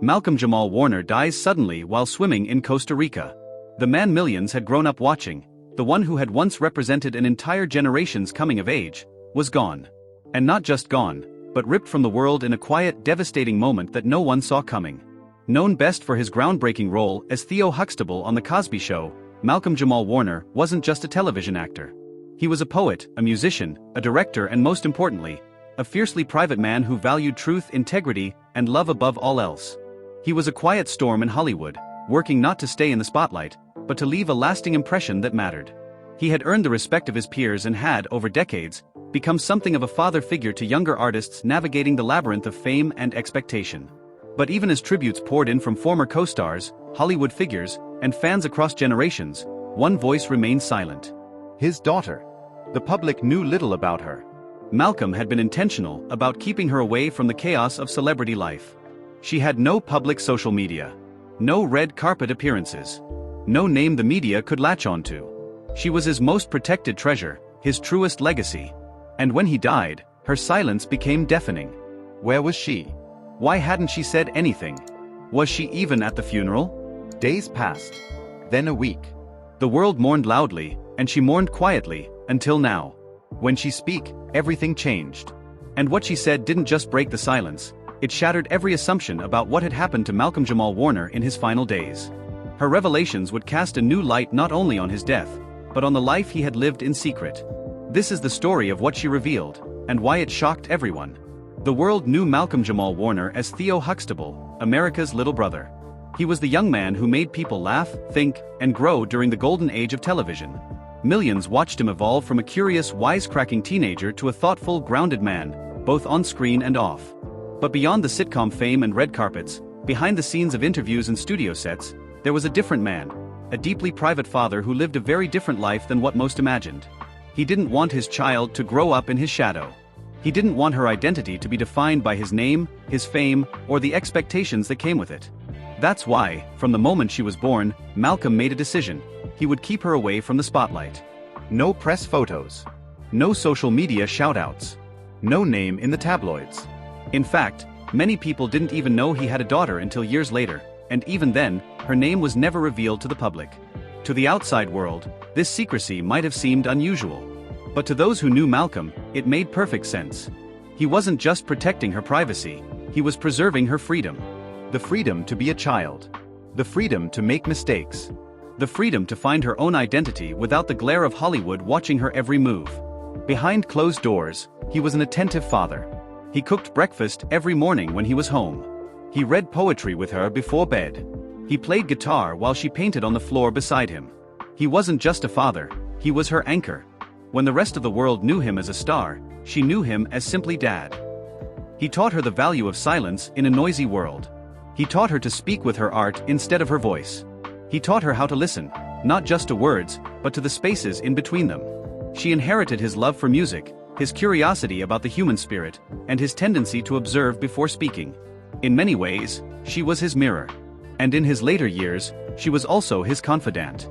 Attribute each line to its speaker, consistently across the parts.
Speaker 1: Malcolm-Jamal Warner dies suddenly while swimming in Costa Rica. The man millions had grown up watching, the one who had once represented an entire generation's coming of age, was gone. And not just gone, but ripped from the world in a quiet, devastating moment that no one saw coming. Known best for his groundbreaking role as Theo Huxtable on The Cosby Show, Malcolm-Jamal Warner wasn't just a television actor. He was a poet, a musician, a director, and most importantly, a fiercely private man who valued truth, integrity, and love above all else. He was a quiet storm in Hollywood, working not to stay in the spotlight, but to leave a lasting impression that mattered. He had earned the respect of his peers and had, over decades, become something of a father figure to younger artists navigating the labyrinth of fame and expectation. But even as tributes poured in from former co-stars, Hollywood figures, and fans across generations, one voice remained silent.
Speaker 2: His daughter. The public knew little about her.
Speaker 1: Malcolm had been intentional about keeping her away from the chaos of celebrity life. She had no public social media, no red carpet appearances, no name the media could latch onto. She was his most protected treasure, his truest legacy. And when he died, her silence became deafening.
Speaker 2: Where was she?
Speaker 1: Why hadn't she said anything? Was she even at the funeral?
Speaker 2: Days passed. Then a week.
Speaker 1: The world mourned loudly, and she mourned quietly, until now.
Speaker 2: When she spoke, everything changed.
Speaker 1: And what she said didn't just break the silence, it shattered every assumption about what had happened to Malcolm-Jamal Warner in his final days. Her revelations would cast a new light not only on his death, but on the life he had lived in secret. This is the story of what she revealed, and why it shocked everyone. The world knew Malcolm-Jamal Warner as Theo Huxtable, America's little brother. He was the young man who made people laugh, think, and grow during the golden age of television. Millions watched him evolve from a curious, wisecracking teenager to a thoughtful, grounded man, both on screen and off. But beyond the sitcom fame and red carpets, behind the scenes of interviews and studio sets, there was a different man, a deeply private father who lived a very different life than what most imagined. He didn't want his child to grow up in his shadow. He didn't want her identity to be defined by his name, his fame, or the expectations that came with it. That's why, from the moment she was born, Malcolm made a decision. He would keep her away from the spotlight.
Speaker 2: No press photos.
Speaker 1: No social media shoutouts.
Speaker 2: No name in the tabloids.
Speaker 1: In fact, many people didn't even know he had a daughter until years later, and even then, her name was never revealed to the public. To the outside world, this secrecy might have seemed unusual. But to those who knew Malcolm, it made perfect sense. He wasn't just protecting her privacy, he was preserving her freedom.
Speaker 2: The freedom to be a child. The freedom to make mistakes.
Speaker 1: The freedom to find her own identity without the glare of Hollywood watching her every move. Behind closed doors, he was an attentive father. He cooked breakfast every morning when he was home. He read poetry with her before bed. He played guitar while she painted on the floor beside him. He wasn't just a father, he was her anchor. When the rest of the world knew him as a star, she knew him as simply Dad. He taught her the value of silence in a noisy world. He taught her to speak with her art instead of her voice. He taught her how to listen, not just to words, but to the spaces in between them. She inherited his love for music, his curiosity about the human spirit, and his tendency to observe before speaking. In many ways, she was his mirror. And in his later years, she was also his confidant.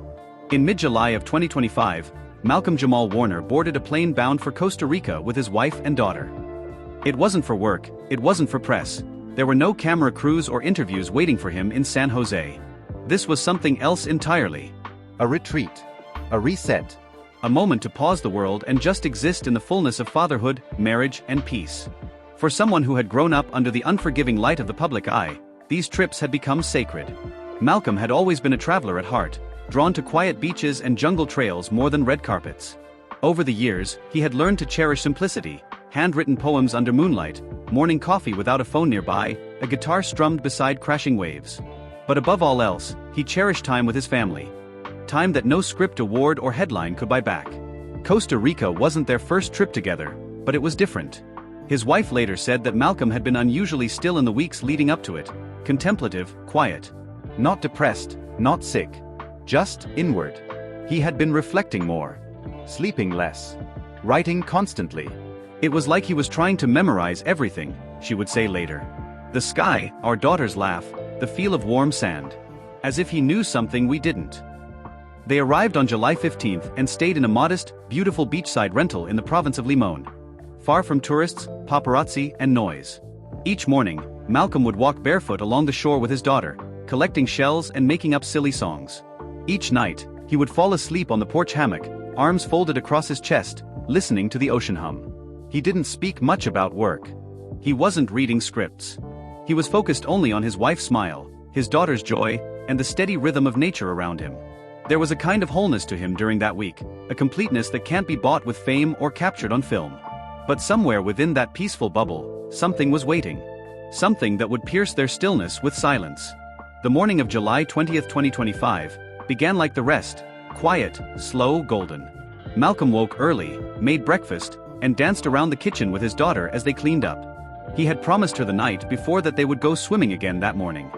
Speaker 1: In mid-July of 2025, Malcolm-Jamal Warner boarded a plane bound for Costa Rica with his wife and daughter. It wasn't for work, it wasn't for press. There were no camera crews or interviews waiting for him in San Jose. This was something else entirely.
Speaker 2: A retreat. A reset.
Speaker 1: A moment to pause the world and just exist in the fullness of fatherhood, marriage, and peace. For someone who had grown up under the unforgiving light of the public eye, these trips had become sacred. Malcolm had always been a traveler at heart, drawn to quiet beaches and jungle trails more than red carpets. Over the years, he had learned to cherish simplicity, handwritten poems under moonlight, morning coffee without a phone nearby, a guitar strummed beside crashing waves. But above all else, he cherished time with his family. Time that no script, award, or headline could buy back. Costa Rica wasn't their first trip together, but it was different. His wife later said that Malcolm had been unusually still in the weeks leading up to it, contemplative, quiet.
Speaker 2: Not depressed, not sick. Just inward. He had been reflecting more. Sleeping less. Writing constantly.
Speaker 1: It was like he was trying to memorize everything, she would say later. The sky, our daughter's laugh, the feel of warm sand. As if he knew something we didn't. They arrived on July 15th and stayed in a modest, beautiful beachside rental in the province of Limon. Far from tourists, paparazzi, and noise. Each morning, Malcolm would walk barefoot along the shore with his daughter, collecting shells and making up silly songs. Each night, he would fall asleep on the porch hammock, arms folded across his chest, listening to the ocean hum. He didn't speak much about work. He wasn't reading scripts. He was focused only on his wife's smile, his daughter's joy, and the steady rhythm of nature around him. There was a kind of wholeness to him during that week, a completeness that can't be bought with fame or captured on film. But somewhere within that peaceful bubble, something was waiting. Something that would pierce their stillness with silence. The morning of July 20th, 2025, began like the rest, quiet, slow, golden. Malcolm woke early, made breakfast, and danced around the kitchen with his daughter as they cleaned up. He had promised her the night before that they would go swimming again that morning.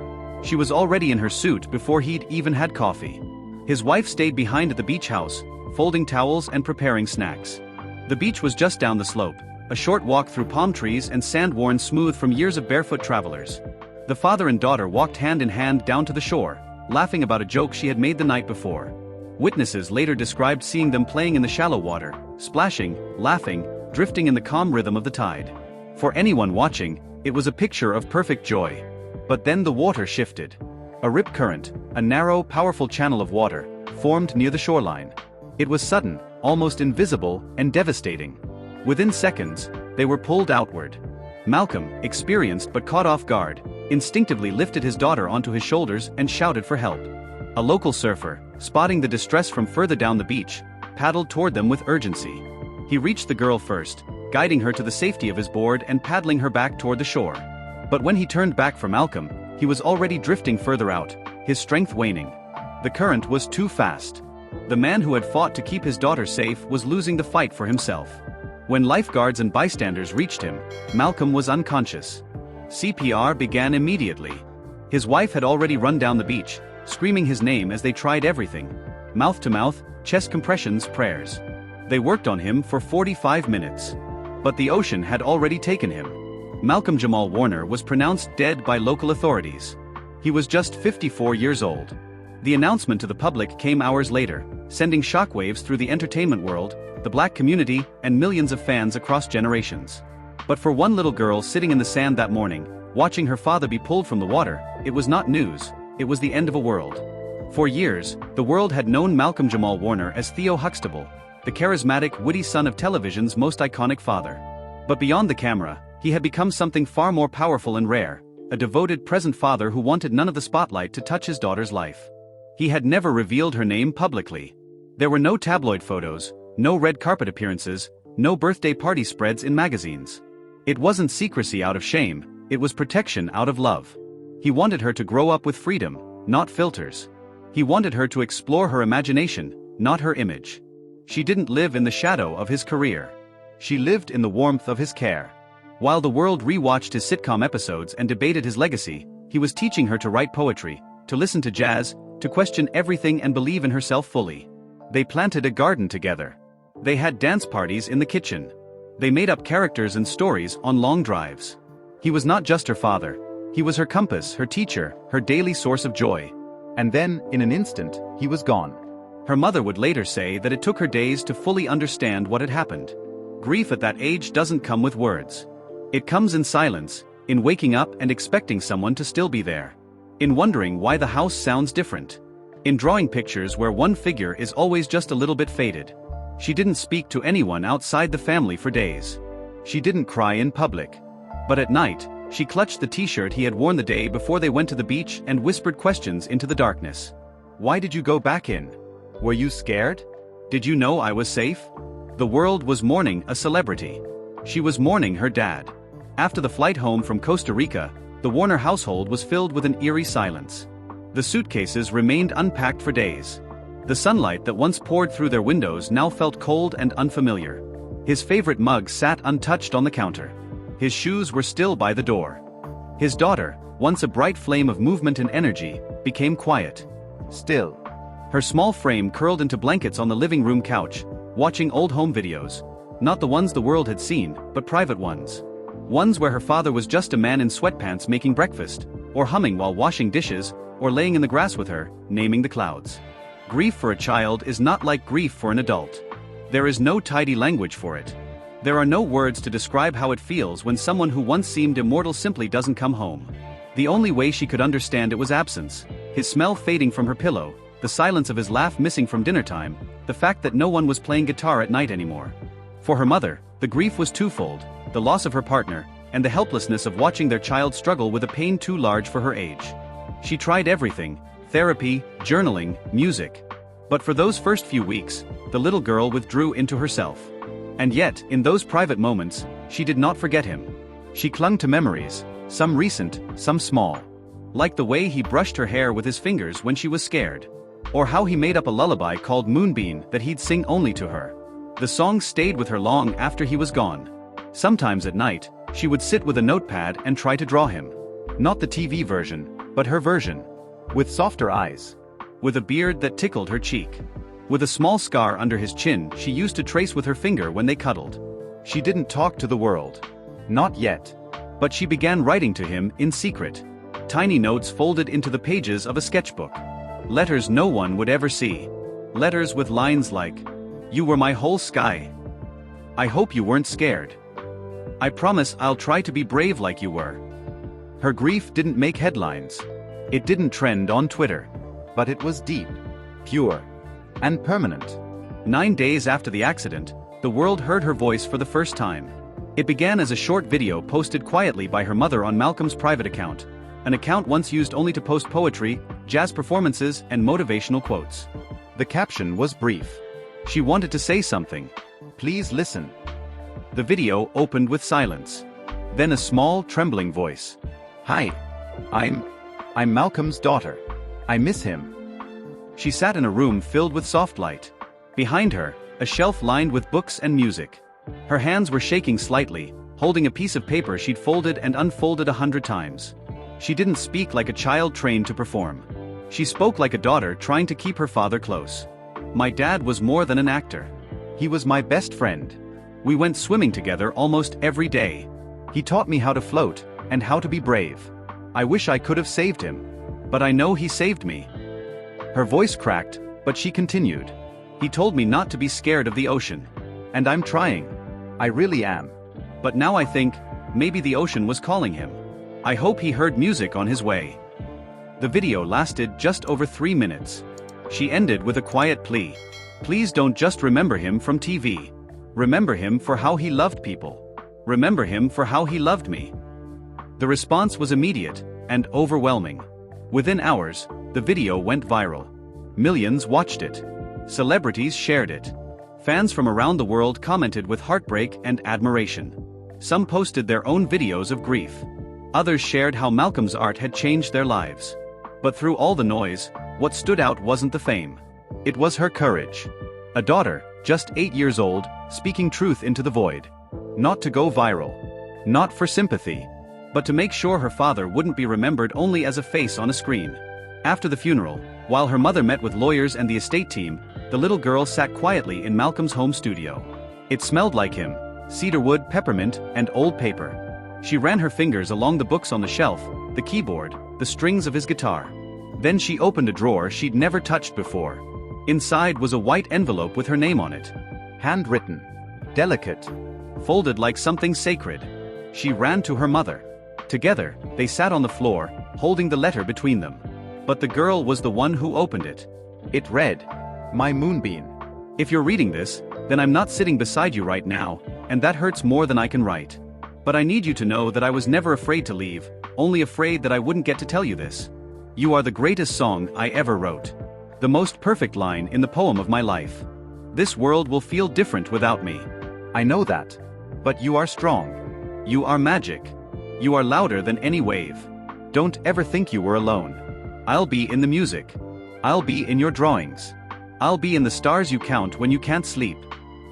Speaker 1: She was already in her suit before he'd even had coffee. His wife stayed behind at the beach house, folding towels and preparing snacks. The beach was just down the slope, a short walk through palm trees and sand worn smooth from years of barefoot travelers. The father and daughter walked hand in hand down to the shore, laughing about a joke she had made the night before. Witnesses later described seeing them playing in the shallow water, splashing, laughing, drifting in the calm rhythm of the tide. For anyone watching, it was a picture of perfect joy. But then the water shifted. A rip current, a narrow, powerful channel of water, formed near the shoreline. It was sudden, almost invisible, and devastating. Within seconds, they were pulled outward. Malcolm, experienced but caught off guard, instinctively lifted his daughter onto his shoulders and shouted for help. A local surfer, spotting the distress from further down the beach, paddled toward them with urgency. He reached the girl first, guiding her to the safety of his board and paddling her back toward the shore. But when he turned back for Malcolm, he was already drifting further out, his strength waning. The current was too fast. The man who had fought to keep his daughter safe was losing the fight for himself. When lifeguards and bystanders reached him, Malcolm was unconscious. CPR began immediately. His wife had already run down the beach, screaming his name as they tried everything. Mouth to mouth, chest compressions, prayers. They worked on him for 45 minutes. But the ocean had already taken him. Malcolm-Jamal Warner was pronounced dead by local authorities. He was just 54 years old. The announcement to the public came hours later, sending shockwaves through the entertainment world, the black community, and millions of fans across generations. But for one little girl sitting in the sand that morning, watching her father be pulled from the water, it was not news, it was the end of a world. For years, the world had known Malcolm-Jamal Warner as Theo Huxtable, the charismatic, witty son of television's most iconic father. But beyond the camera, he had become something far more powerful and rare, a devoted present father who wanted none of the spotlight to touch his daughter's life. He had never revealed her name publicly. There were no tabloid photos, no red carpet appearances, no birthday party spreads in magazines. It wasn't secrecy out of shame, it was protection out of love. He wanted her to grow up with freedom, not filters. He wanted her to explore her imagination, not her image. She didn't live in the shadow of his career. She lived in the warmth of his care. While the world rewatched his sitcom episodes and debated his legacy, he was teaching her to write poetry, to listen to jazz, to question everything and believe in herself fully. They planted a garden together. They had dance parties in the kitchen. They made up characters and stories on long drives. He was not just her father. He was her compass, her teacher, her daily source of joy.
Speaker 2: And then, in an instant, he was gone.
Speaker 1: Her mother would later say that it took her days to fully understand what had happened. Grief at that age doesn't come with words. It comes in silence, in waking up and expecting someone to still be there. In wondering why the house sounds different. In drawing pictures where one figure is always just a little bit faded. She didn't speak to anyone outside the family for days. She didn't cry in public. But at night, she clutched the t-shirt he had worn the day before they went to the beach and whispered questions into the darkness. Why did you go back in? Were you scared? Did you know I was safe? The world was mourning a celebrity. She was mourning her dad. After the flight home from Costa Rica, the Warner household was filled with an eerie silence. The suitcases remained unpacked for days. The sunlight that once poured through their windows now felt cold and unfamiliar. His favorite mug sat untouched on the counter. His shoes were still by the door. His daughter, once a bright flame of movement and energy, became quiet. Still. Her small frame curled into blankets on the living room couch, watching old home videos. Not the ones the world had seen, but private ones. Ones where her father was just a man in sweatpants making breakfast, or humming while washing dishes, or laying in the grass with her, naming the clouds. Grief for a child is not like grief for an adult. There is no tidy language for it. There are no words to describe how it feels when someone who once seemed immortal simply doesn't come home. The only way she could understand it was absence, his smell fading from her pillow, the silence of his laugh missing from dinner time, the fact that no one was playing guitar at night anymore. For her mother, the grief was twofold, the loss of her partner, and the helplessness of watching their child struggle with a pain too large for her age. She tried everything: therapy, journaling, music. But for those first few weeks, the little girl withdrew into herself. And yet, in those private moments, she did not forget him. She clung to memories, some recent, some small. Like the way he brushed her hair with his fingers when she was scared. Or how he made up a lullaby called Moonbeam that he'd sing only to her. The song stayed with her long after he was gone. Sometimes at night, she would sit with a notepad and try to draw him. Not the TV version, but her version. With softer eyes. With a beard that tickled her cheek. With a small scar under his chin she used to trace with her finger when they cuddled. She didn't talk to the world. Not yet. But she began writing to him in secret. Tiny notes folded into the pages of a sketchbook. Letters no one would ever see. Letters with lines like, "You were my whole sky. I hope you weren't scared. I promise I'll try to be brave like you were." Her grief didn't make headlines. It didn't trend on Twitter. But it was deep, pure, and permanent. 9 days after the accident, the world heard her voice for the first time. It began as a short video posted quietly by her mother on Malcolm's private account, an account once used only to post poetry, jazz performances, and motivational quotes. The caption was brief. She wanted to say something. Please listen. The video opened with silence. Then a small, trembling voice. Hi. I'm Malcolm's daughter. I miss him. She sat in a room filled with soft light. Behind her, a shelf lined with books and music. Her hands were shaking slightly, holding a piece of paper she'd folded and unfolded 100 times. She didn't speak like a child trained to perform. She spoke like a daughter trying to keep her father close. My dad was more than an actor. He was my best friend. We went swimming together almost every day. He taught me how to float, and how to be brave. I wish I could have saved him. But I know he saved me. Her voice cracked, but she continued. He told me not to be scared of the ocean. And I'm trying. I really am. But now I think, maybe the ocean was calling him. I hope he heard music on his way. The video lasted just over 3 minutes. She ended with a quiet plea. Please don't just remember him from TV. Remember him for how he loved people. Remember him for how he loved me. The response was immediate and overwhelming. Within hours, the video went viral. Millions watched it. Celebrities shared it. Fans from around the world commented with heartbreak and admiration. Some posted their own videos of grief. Others shared how Malcolm's art had changed their lives. But through all the noise, what stood out wasn't the fame. It was her courage. A daughter, just 8 years old, speaking truth into the void. Not to go viral. Not for sympathy. But to make sure her father wouldn't be remembered only as a face on a screen. After the funeral, while her mother met with lawyers and the estate team, the little girl sat quietly in Malcolm's home studio. It smelled like him, cedarwood, peppermint, and old paper. She ran her fingers along the books on the shelf, the keyboard, the strings of his guitar. Then she opened a drawer she'd never touched before. Inside was a white envelope with her name on it. Handwritten. Delicate. Folded like something sacred. She ran to her mother. Together, they sat on the floor, holding the letter between them. But the girl was the one who opened it. It read, "My Moonbeam. If you're reading this, then I'm not sitting beside you right now, and that hurts more than I can write. But I need you to know that I was never afraid to leave, only afraid that I wouldn't get to tell you this. You are the greatest song I ever wrote. The most perfect line in the poem of my life. This world will feel different without me. I know that. But you are strong. You are magic. You are louder than any wave. Don't ever think you were alone. I'll be in the music. I'll be in your drawings. I'll be in the stars you count when you can't sleep.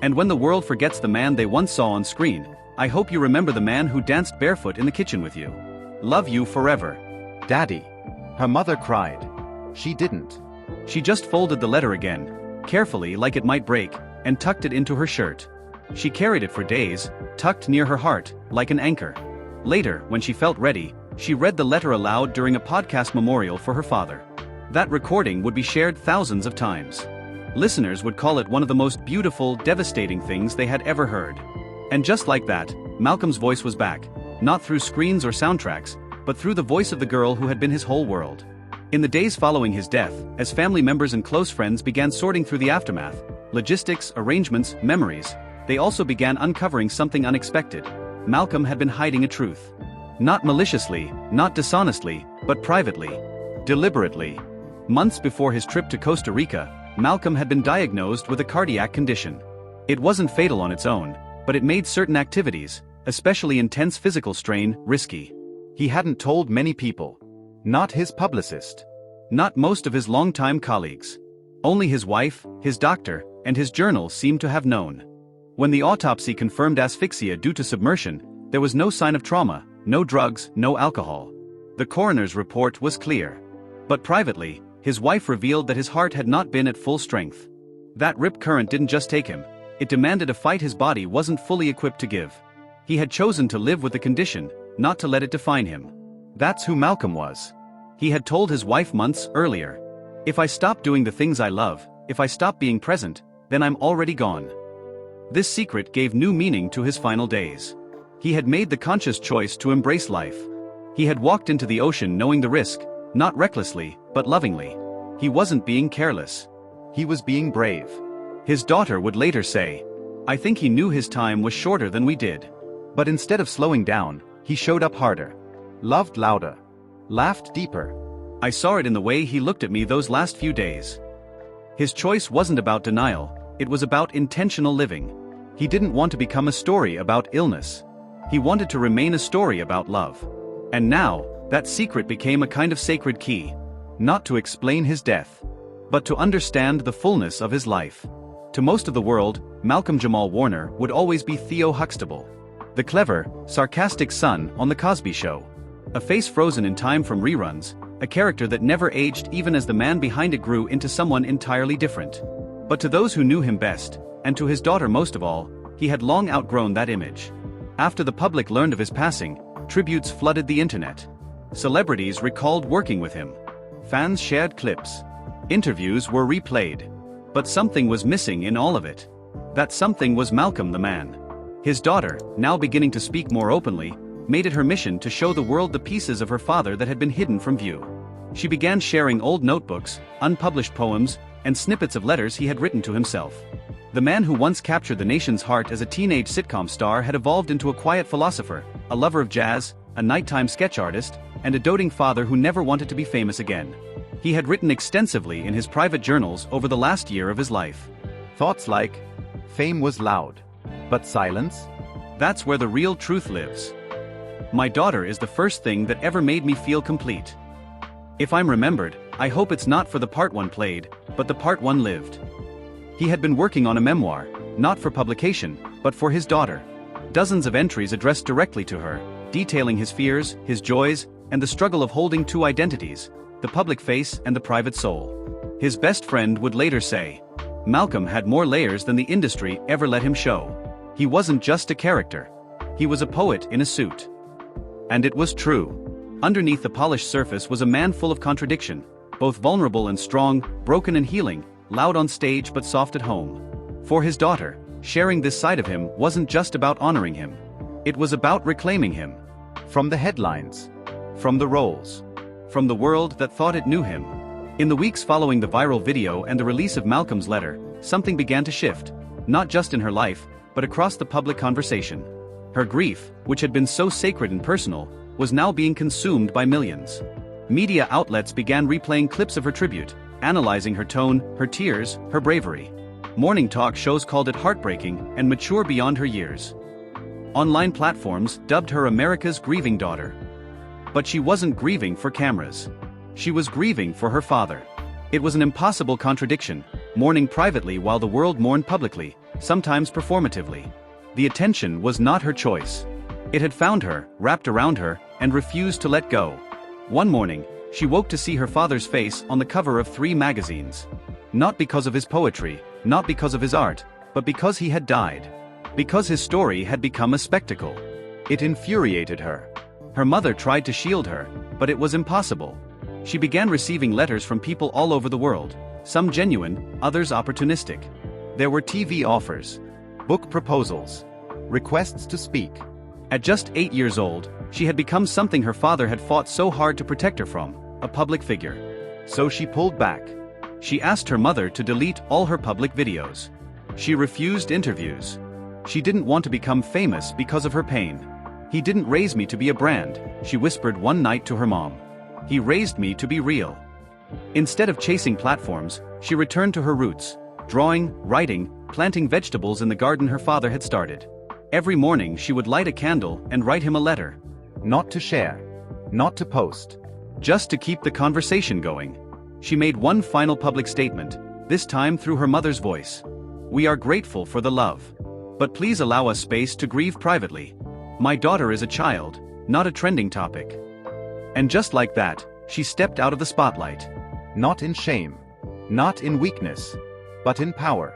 Speaker 1: And when the world forgets the man they once saw on screen, I hope you remember the man who danced barefoot in the kitchen with you. Love you forever. Daddy." Her mother cried. She didn't. She just folded the letter again, carefully like it might break, and tucked it into her shirt. She carried it for days, tucked near her heart, like an anchor. Later, when she felt ready, she read the letter aloud during a podcast memorial for her father. That recording would be shared thousands of times. Listeners would call it one of the most beautiful, devastating things they had ever heard. And just like that, Malcolm's voice was back, not through screens or soundtracks, but through the voice of the girl who had been his whole world. In the days following his death, as family members and close friends began sorting through the aftermath, logistics, arrangements, memories, they also began uncovering something unexpected. Malcolm had been hiding a truth. Not maliciously, not dishonestly, but privately. Deliberately. Months before his trip to Costa Rica, Malcolm had been diagnosed with a cardiac condition. It wasn't fatal on its own, but it made certain activities, especially intense physical strain, risky.
Speaker 2: He hadn't told many people. Not his publicist.
Speaker 1: Not most of his longtime colleagues. Only his wife, his doctor, and his journal seemed to have known. When the autopsy confirmed asphyxia due to submersion, there was no sign of trauma, no drugs, no alcohol. The coroner's report was clear. But privately, his wife revealed that his heart had not been at full strength. That rip current didn't just take him, it demanded a fight his body wasn't fully equipped to give. He had chosen to live with the condition, not to let it define him. That's who Malcolm was. He had told his wife months earlier, "If I stop doing the things I love, if I stop being present, then I'm already gone." This secret gave new meaning to his final days. He had made the conscious choice to embrace life. He had walked into the ocean knowing the risk, not recklessly, but lovingly. He wasn't being careless.
Speaker 2: He was being brave.
Speaker 1: His daughter would later say, "I think he knew his time was shorter than we did."
Speaker 2: But instead of slowing down, he showed up harder. Loved louder. Laughed deeper.
Speaker 1: I saw it in the way he looked at me those last few days. His choice wasn't about denial, it was about intentional living. He didn't want to become a story about illness. He wanted to remain a story about love. And now, that secret became a kind of sacred key. Not to explain his death, but to understand the fullness of his life. To most of the world, Malcolm-Jamal Warner would always be Theo Huxtable. The clever, sarcastic son on The Cosby Show. A face frozen in time from reruns, a character that never aged even as the man behind it grew into someone entirely different. But to those who knew him best, and to his daughter most of all, he had long outgrown that image. After the public learned of his passing, tributes flooded the internet. Celebrities recalled working with him. Fans shared clips. Interviews were replayed. But something was missing in all of it. That something was Malcolm the man. His daughter, now beginning to speak more openly, made it her mission to show the world the pieces of her father that had been hidden from view. She began sharing old notebooks, unpublished poems, and snippets of letters he had written to himself. The man who once captured the nation's heart as a teenage sitcom star had evolved into a quiet philosopher, a lover of jazz, a nighttime sketch artist, and a doting father who never wanted to be famous again. He had written extensively in his private journals over the last year of his life.
Speaker 2: Thoughts like, "Fame was loud. But silence?"
Speaker 1: That's where the real truth lives. My daughter is the first thing that ever made me feel complete. If I'm remembered, I hope it's not for the part one played, but the part one lived. He had been working on a memoir, not for publication, but for his daughter. Dozens of entries addressed directly to her, detailing his fears, his joys, and the struggle of holding two identities, the public face and the private soul. His best friend would later say, "Malcolm had more layers than the industry ever let him show. He wasn't just a character. He was a poet in a suit." And it was true. Underneath the polished surface was a man full of contradiction, both vulnerable and strong, broken and healing, loud on stage but soft at home. For his daughter, sharing this side of him wasn't just about honoring him. It was about reclaiming him.
Speaker 2: From the headlines. From the roles.
Speaker 1: From the world that thought it knew him. In the weeks following the viral video and the release of Malcolm's letter, something began to shift, not just in her life, but across the public conversation. Her grief, which had been so sacred and personal, was now being consumed by millions. Media outlets began replaying clips of her tribute, analyzing her tone, her tears, her bravery. Morning talk shows called it heartbreaking and mature beyond her years. Online platforms dubbed her America's grieving daughter. But she wasn't grieving for cameras. She was grieving for her father. It was an impossible contradiction, mourning privately while the world mourned publicly, sometimes performatively. The attention was not her choice. It had found her, wrapped around her, and refused to let go. One morning, she woke to see her father's face on the cover of 3 magazines. Not because of his poetry, not because of his art, but because he had died. Because his story had become a spectacle. It infuriated her. Her mother tried to shield her, but it was impossible. She began receiving letters from people all over the world, some genuine, others opportunistic. There were TV offers, book proposals,
Speaker 2: requests to speak.
Speaker 1: At just 8 years old, she had become something her father had fought so hard to protect her from, a public figure.
Speaker 2: So she pulled back.
Speaker 1: She asked her mother to delete all her public videos. She refused interviews. She didn't want to become famous because of her pain. "He didn't raise me to be a brand," she whispered one night to her mom. "He raised me to be real." Instead of chasing platforms, she returned to her roots, drawing, writing, planting vegetables in the garden her father had started. Every morning she would light a candle and write him a letter.
Speaker 2: Not to share. Not to post.
Speaker 1: Just to keep the conversation going. She made one final public statement, this time through her mother's voice. "We are grateful for the love. But please allow us space to grieve privately. My daughter is a child, not a trending topic." And just like that, she stepped out of the spotlight.
Speaker 2: Not in shame. Not in weakness. But in power.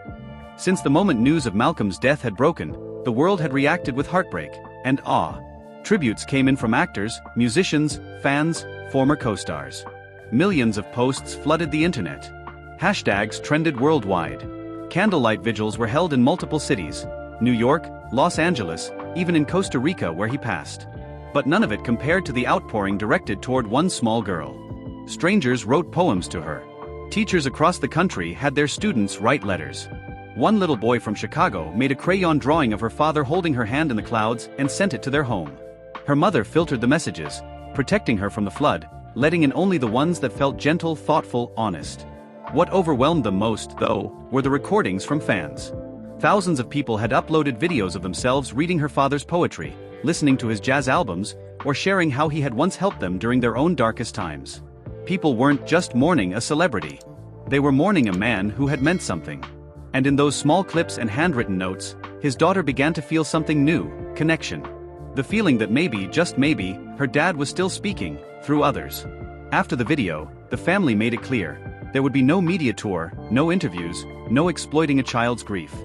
Speaker 1: Since the moment news of Malcolm's death had broken, the world had reacted with heartbreak and awe. Tributes came in from actors, musicians, fans, former co-stars. Millions of posts flooded the internet. Hashtags trended worldwide. Candlelight vigils were held in multiple cities, New York, Los Angeles, even in Costa Rica where he passed. But none of it compared to the outpouring directed toward one small girl. Strangers wrote poems to her. Teachers across the country had their students write letters. One little boy from Chicago made a crayon drawing of her father holding her hand in the clouds and sent it to their home. Her mother filtered the messages, protecting her from the flood, letting in only the ones that felt gentle, thoughtful, honest. What overwhelmed them most, though, were the recordings from fans. Thousands of people had uploaded videos of themselves reading her father's poetry, listening to his jazz albums, or sharing how he had once helped them during their own darkest times. People weren't just mourning a celebrity. They were mourning a man who had meant something. And in those small clips and handwritten notes, his daughter began to feel something new, connection. The feeling that maybe, just maybe, her dad was still speaking, through others. After the video, the family made it clear. There would be no media tour, no interviews, no exploiting a child's grief.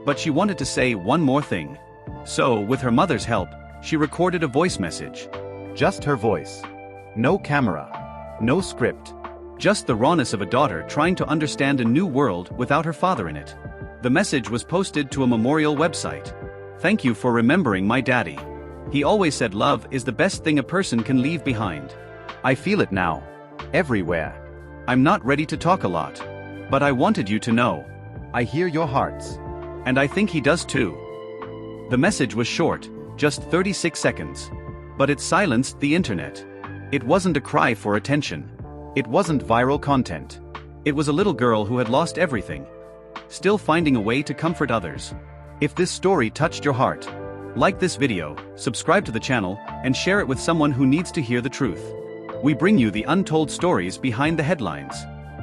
Speaker 1: But she wanted to say one more thing. So, with her mother's help, she recorded a voice message.
Speaker 2: Just her voice. No camera. No script.
Speaker 1: Just the rawness of a daughter trying to understand a new world without her father in it. The message was posted to a memorial website. "Thank you for remembering my daddy. He always said love is the best thing a person can leave behind. I feel it now. Everywhere. I'm not ready to talk a lot. But I wanted you to know.
Speaker 2: I hear your hearts.
Speaker 1: And I think he does too." The message was short, just 36 seconds. But it silenced the internet. It wasn't a cry for attention.
Speaker 2: It wasn't viral content.
Speaker 1: It was a little girl who had lost everything, still finding a way to comfort others. If this story touched your heart, like this video, subscribe to the channel, and share it with someone who needs to hear the truth. We bring you the untold stories behind the headlines.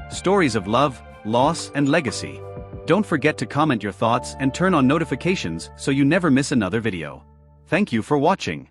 Speaker 1: Stories of love, loss, and legacy. Don't forget to comment your thoughts and turn on notifications so you never miss another video. Thank you for watching.